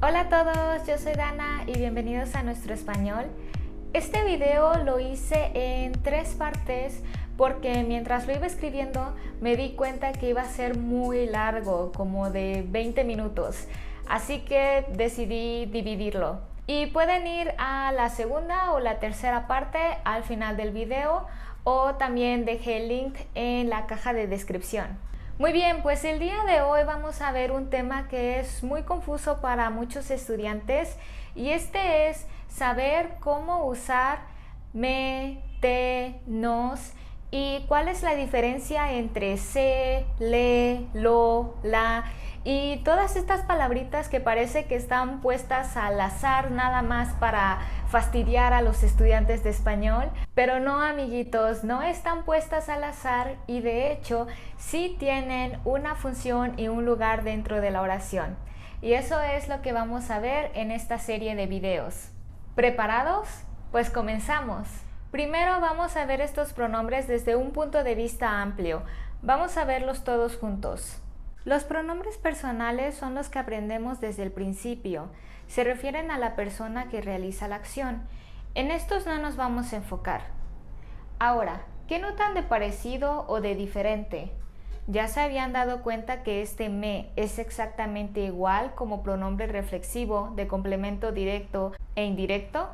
Hola a todos, yo soy Dana y bienvenidos a Nuestro Español. Este video lo hice en 3 partes porque mientras lo iba escribiendo me di cuenta que iba a ser muy largo, como de 20 minutos. Así que decidí dividirlo. Y pueden ir a la segunda o la tercera parte al final del video, o también dejé el link en la caja de descripción. Muy bien, pues el día de hoy vamos a ver un tema que es muy confuso para muchos estudiantes, y este es saber cómo usar me, te, nos y cuál es la diferencia entre se, le, lo, la y todas estas palabritas que parece que están puestas al azar nada más para fastidiar a los estudiantes de español. Pero no, amiguitos, no están puestas al azar y de hecho sí tienen una función y un lugar dentro de la oración. Y eso es lo que vamos a ver en esta serie de videos. ¿Preparados? Pues comenzamos. Primero vamos a ver estos pronombres desde un punto de vista amplio. Vamos a verlos todos juntos. Los pronombres personales son los que aprendemos desde el principio. Se refieren a la persona que realiza la acción. En estos no nos vamos a enfocar. Ahora, ¿qué notan de parecido o de diferente? ¿Ya se habían dado cuenta que este me es exactamente igual como pronombre reflexivo de complemento directo e indirecto?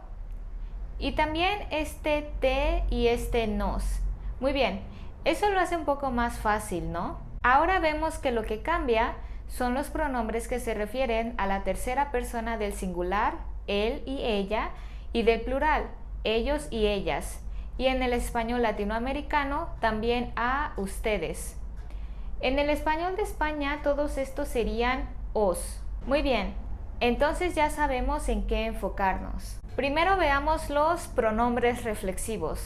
Y también este te y este nos. Muy bien, eso lo hace un poco más fácil, ¿no? Ahora vemos que lo que cambia son los pronombres que se refieren a la tercera persona del singular, él y ella, y del plural, ellos y ellas. Y en el español latinoamericano también a ustedes. En el español de España todos estos serían os. Muy bien, entonces ya sabemos en qué enfocarnos. Primero veamos los pronombres reflexivos.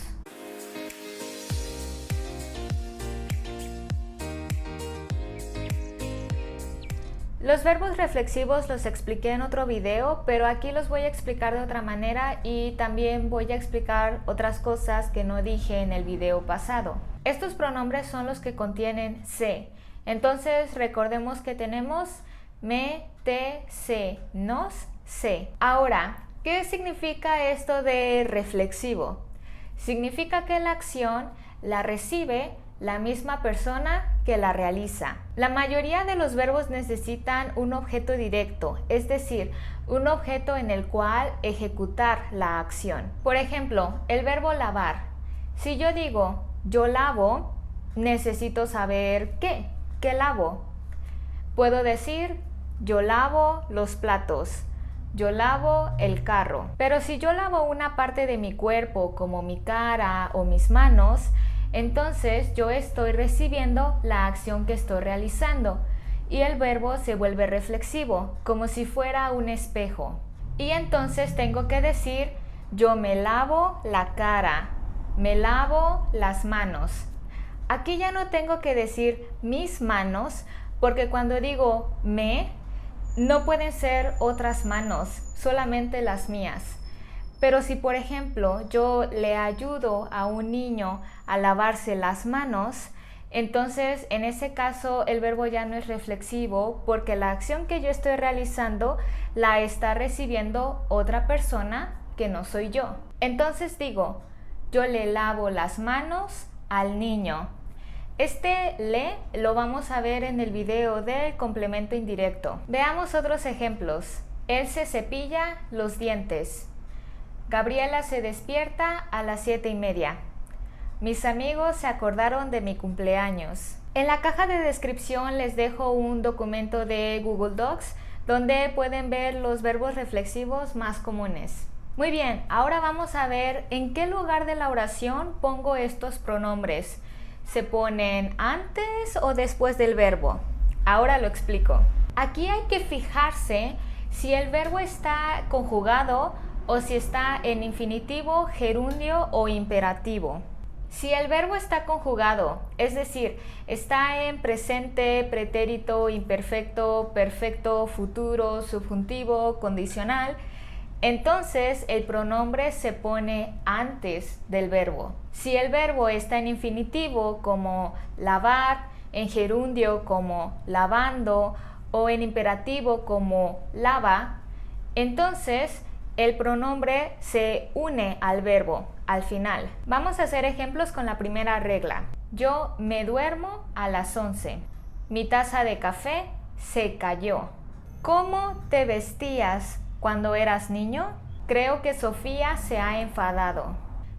Los verbos reflexivos los expliqué en otro video, pero aquí los voy a explicar de otra manera y también voy a explicar otras cosas que no dije en el video pasado. Estos pronombres son los que contienen se. Entonces recordemos que tenemos me, te, se, nos, se. Ahora, ¿qué significa esto de reflexivo? Significa que la acción la recibe la misma persona que la realiza. La mayoría de los verbos necesitan un objeto directo, es decir, un objeto en el cual ejecutar la acción. Por ejemplo, el verbo lavar. Si yo digo yo lavo, necesito saber qué lavo. Puedo decir yo lavo los platos, yo lavo el carro. Pero si yo lavo una parte de mi cuerpo como mi cara o mis manos, entonces yo estoy recibiendo la acción que estoy realizando y el verbo se vuelve reflexivo, como si fuera un espejo. Y entonces tengo que decir yo me lavo la cara, me lavo las manos. Aquí ya no tengo que decir mis manos, porque cuando digo me, no pueden ser otras manos, solamente las mías. Pero si, por ejemplo, yo le ayudo a un niño a lavarse las manos, entonces en ese caso el verbo ya no es reflexivo, porque la acción que yo estoy realizando la está recibiendo otra persona que no soy yo. Entonces digo, yo le lavo las manos al niño. Este le lo vamos a ver en el video del complemento indirecto. Veamos otros ejemplos. Él se cepilla los dientes. Gabriela se despierta a las 7:30. Mis amigos se acordaron de mi cumpleaños. En la caja de descripción les dejo un documento de Google Docs donde pueden ver los verbos reflexivos más comunes. Muy bien, ahora vamos a ver en qué lugar de la oración pongo estos pronombres. ¿Se ponen antes o después del verbo? Ahora lo explico. Aquí hay que fijarse si el verbo está conjugado o si está en infinitivo, gerundio o imperativo. Si el verbo está conjugado, es decir, está en presente, pretérito, imperfecto, perfecto, futuro, subjuntivo, condicional, entonces el pronombre se pone antes del verbo. Si el verbo está en infinitivo como lavar, en gerundio como lavando o en imperativo como lava, Entonces, el pronombre se une al verbo al final. Vamos a hacer ejemplos con la primera regla. Yo me duermo a las 11. Mi taza de café se cayó. ¿Cómo te vestías cuando eras niño? Creo que Sofía se ha enfadado.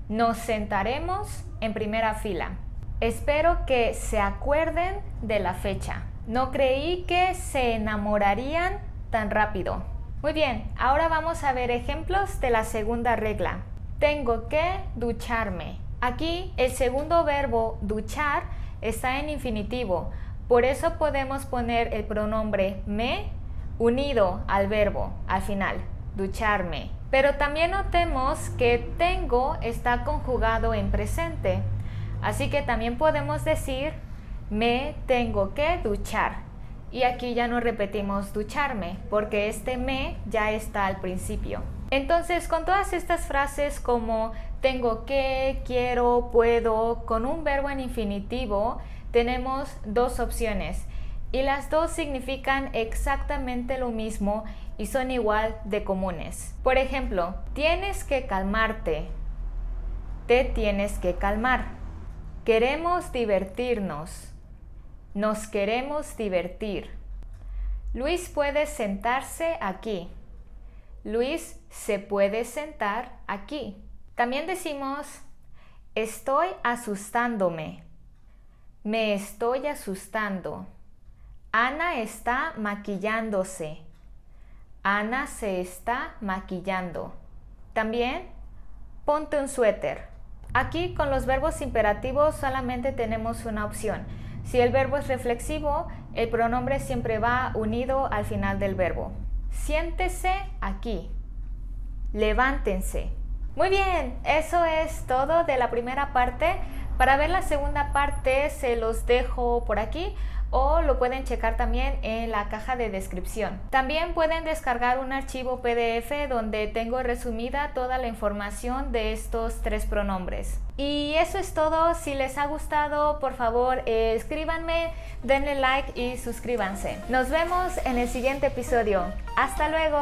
Nos sentaremos en primera fila. Espero que se acuerden de la fecha. No creí que se enamorarían tan rápido. Muy bien, ahora vamos a ver ejemplos de la segunda regla. Tengo que ducharme. Aquí el segundo verbo duchar está en infinitivo. Por eso podemos poner el pronombre me unido al verbo al final, ducharme. Pero también notemos que tengo está conjugado en presente. Así que también podemos decir me tengo que duchar. Y aquí ya no repetimos ducharme, porque este me ya está al principio. Entonces, con todas estas frases como tengo que, quiero, puedo, con un verbo en infinitivo, tenemos dos opciones. Y las dos significan exactamente lo mismo y son igual de comunes. Por ejemplo, tienes que calmarte. Te tienes que calmar. Queremos divertirnos. Nos queremos divertir. Luis puede sentarse aquí. Luis se puede sentar aquí. También decimos, estoy asustándome. Me estoy asustando. Ana está maquillándose. Ana se está maquillando. También, ponte un suéter. Aquí con los verbos imperativos solamente tenemos una opción. Si el verbo es reflexivo, el pronombre siempre va unido al final del verbo. Siéntese aquí. Levántense. Muy bien, eso es todo de la primera parte. Para ver la segunda parte se los dejo por aquí o lo pueden checar también en la caja de descripción. También pueden descargar un archivo PDF donde tengo resumida toda la información de estos tres pronombres. Y eso es todo. Si les ha gustado, por favor, escríbanme, denle like y suscríbanse. Nos vemos en el siguiente episodio. ¡Hasta luego!